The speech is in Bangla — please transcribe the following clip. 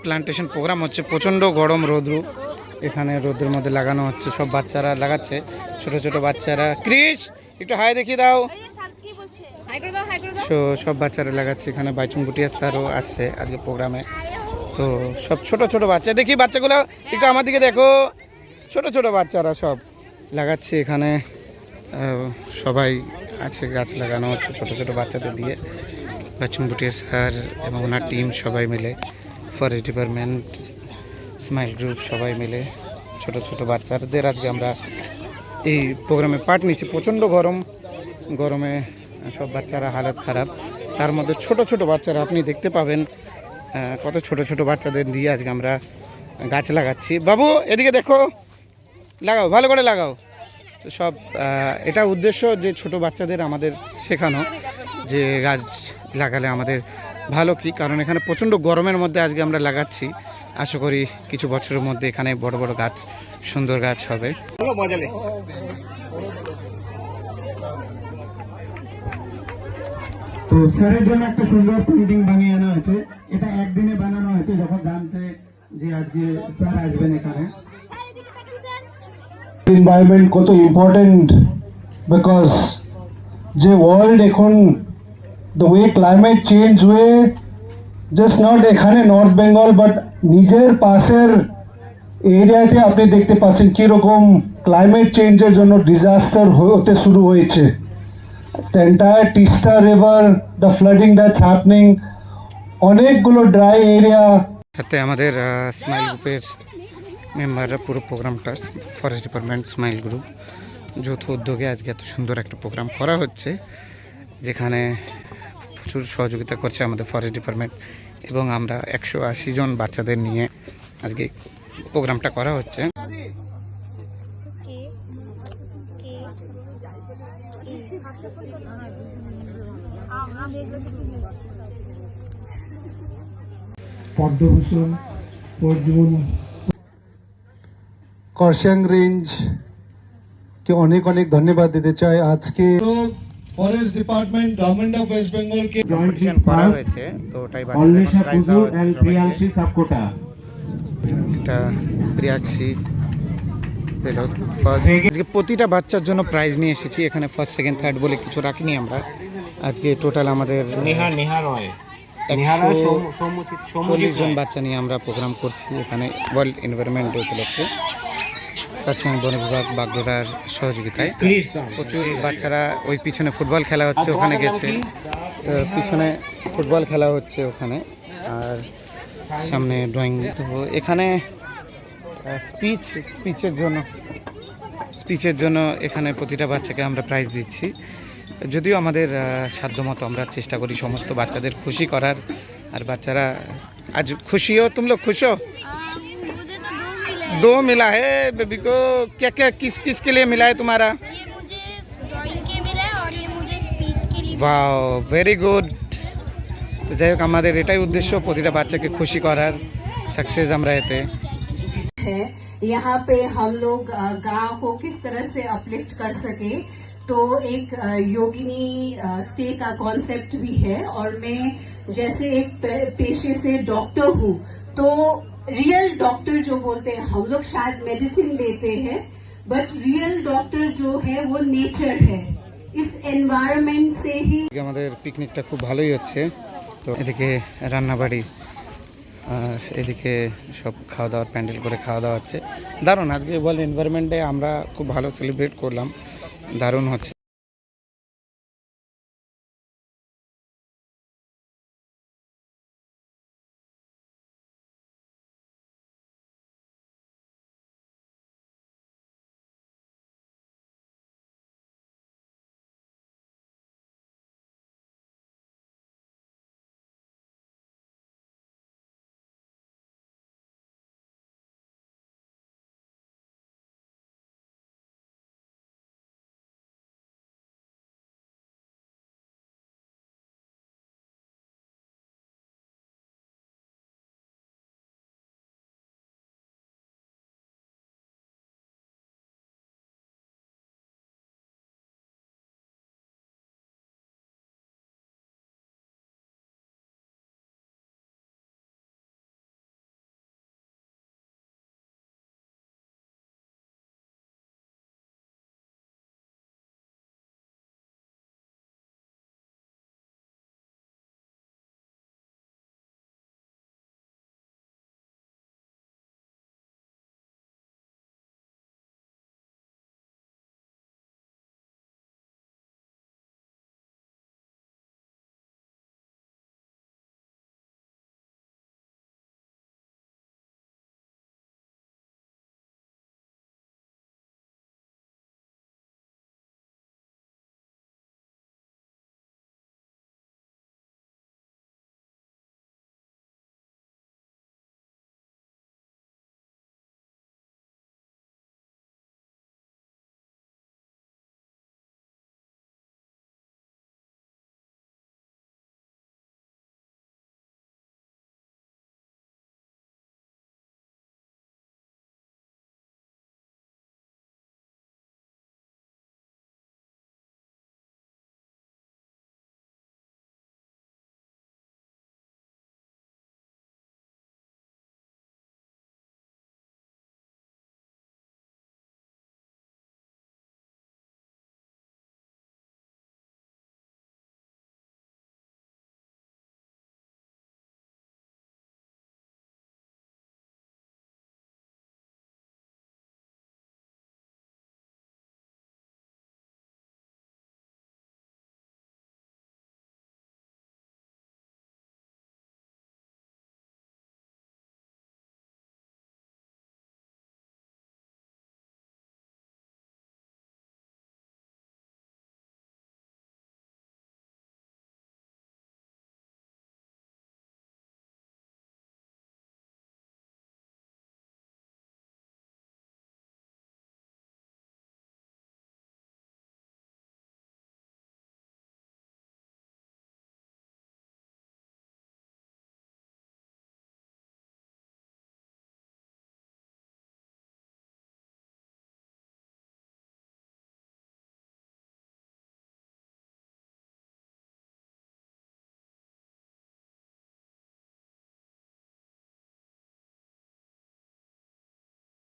প্লান্টেশন প্রোগ্রাম হচ্ছে, প্রচণ্ড গরম রোদ্রু, এখানে রোদ্রের মধ্যে লাগানো হচ্ছে, সব বাচ্চারা লাগাচ্ছে, ছোট ছোট বাচ্চারা। ক্রিস একটু হাই দেখিয়ে দাও। সব বাচ্চারা লাগাচ্ছে, এখানে বাইচুং ভুটিয়া স্যারও আসছে আজকে প্রোগ্রামে। তো সব ছোট ছোট বাচ্চা, দেখি বাচ্চাগুলো একটু আমার দিকে দেখো, ছোট ছোট বাচ্চারা সব লাগাচ্ছে এখানে। সবাই আছে, গাছ লাগানো হচ্ছে ছোট ছোট বাচ্চাদের দিয়ে। বাইচুং ভুটিয়া স্যার এবং ওনার টিম সবাই মিলে, ফরেস্ট ডিপার্টমেন্ট, স্মাইল গ্রুপ সবাই মিলে ছোট ছোট বাচ্চাদের আজকে আমরা এই প্রোগ্রামে পার্ট নিচ্ছি। প্রচণ্ড গরমে সব বাচ্চারা হালত খারাপ, তার মধ্যে ছোট ছোট বাচ্চারা আপনি দেখতে পাবেন কত ছোট ছোট বাচ্চাদের দিয়ে আজকে আমরা গাছ লাগাচ্ছি। বাবু এদিকে দেখো, লাগাও, ভালো করে লাগাও। তো সব এটা উদ্দেশ্য যে ছোট বাচ্চাদের আমাদের শেখানো যে গাছ লাগালে আমাদের ভালো কি, কারণ এখানে প্রচণ্ড গরমের মধ্যে আজকে আমরা লাগাচ্ছি। আশা করি কিছু বছরের মধ্যে এখানে বড় বড় গাছ, সুন্দর গাছ হবে। তো স্যারের জন্য একটা সুন্দর পেন্টিং বানিয়ে আনা হয়েছে, এটা একদিনে বানানো হয়েছে যখন জানছে যে আজকে স্যার আসবেন এখানে। এনভায়রনমেন্ট কত ইম্পর্টেন্ট, বিকজ যে ওয়ার্ল্ড এখন দ্য ওয়ে ক্লাইমেট চেঞ্জ হয়ে জাস্ট নট এখানে নর্থ বেঙ্গল বাট নিজের পাশের এরিয়াতে আপনি দেখতে পাচ্ছেন কীরকম ক্লাইমেট চেঞ্জের জন্য ডিজাস্টার হতে শুরু হয়েছে। The entire Tista River, the flooding that's happening, অনেকগুলো ড্রাই এরিয়া। সাথে আমাদের স্মাইল গ্রুপের মেম্বাররা পুরো প্রোগ্রামটা, ফরেস্ট ডিপার্টমেন্ট, স্মাইল গ্রুপ যৌথ উদ্যোগে আজকে এত সুন্দর একটা প্রোগ্রাম করা হচ্ছে, যেখানে প্রচুর সহযোগিতা করছে আমাদের ফরেস্ট ডিপার্টমেন্ট, এবং আমরা 180 জন বাচ্চাদের নিয়ে আজকে প্রোগ্রামটা করা হচ্ছে। পদ্মভূষণ অর্জুন করশাং রেঞ্জকে অনেক অনেক ধন্যবাদ দিতে চাই। আজকে forest department, government of West বেঙ্গলকে কম্পিটিশন করা হয়েছে, তো ওটাই বাচ্চাদের প্রাইজ দেওয়া হচ্ছে সবাইকে। এটা প্রিয়াক্ষী পেল ফার্স্ট। আজকে প্রতিটা বাচ্চার জন্য প্রাইজ নিয়ে এসেছি, এখানে ফার্স্ট সেকেন্ড থার্ড বলে কিছু রাখিনি আমরা। আজকে টোটাল আমাদের 140 জন বাচ্চা নিয়ে আমরা প্রোগ্রাম করছি এখানে ওয়ার্ল্ড এনভায়রনমেন্ট ডে উপলক্ষে। তার সঙ্গে বন বিভাগ বাগডোরার সহযোগিতায় প্রচুর বাচ্চারা, ওই পিছনে ফুটবল খেলা হচ্ছে ওখানে গেছে, পিছনে ফুটবল খেলা হচ্ছে ওখানে, আর সামনে ড্রয়িং। তো এখানে স্পিচের জন্য এখানে প্রতিটা বাচ্চাকে আমরা প্রাইজ দিচ্ছি। যদিও আমাদের সাধ্যমতো আমরা চেষ্টা করি সমস্ত বাচ্চাদের খুশি করার, আর বাচ্চারা आज खुशी हो, तुम लोग खुश हो? मुझे तो 2 मिला है बेबी को। क्या क्या किस के लिए मिला है तुम्हारा? ये मुझे ड्राइंग के मिला है और ये मुझे स्पीच के लिए। Wow, very good. তো যাই হোক, আমাদের এটাই উদ্দেশ্য প্রতিটা বাচ্চাকে খুশি করার, সাকসেস আমরা এতে। यहाँ पे हम लोग गांव को किस तरह से अपलिफ्ट कर सके, तो एक योगिनी स्टे का कॉन्सेप्ट भी है। और मैं जैसे एक पेशे से डॉक्टर हूँ, तो रियल डॉक्टर जो बोलते हैं, हम लोग शायद मेडिसिन लेते हैं, बट रियल डॉक्टर जो है वो नेचर है। इस एनवायरनमेंट से ही আমাদের পিকনিকটা খুব ভালোই হচ্ছে। তো এদিকে রান্নাবাড়ি, আর এদিকে সব খাওয়া দাওয়ার প্যান্ডেল করে খাওয়া দাওয়া হচ্ছে। দারুণ, আজকে ওয়ার্ল্ড এনভায়রনমেন্ট ডে আমরা খুব ভালো সেলিব্রেট করলাম, দারুণ হচ্ছে।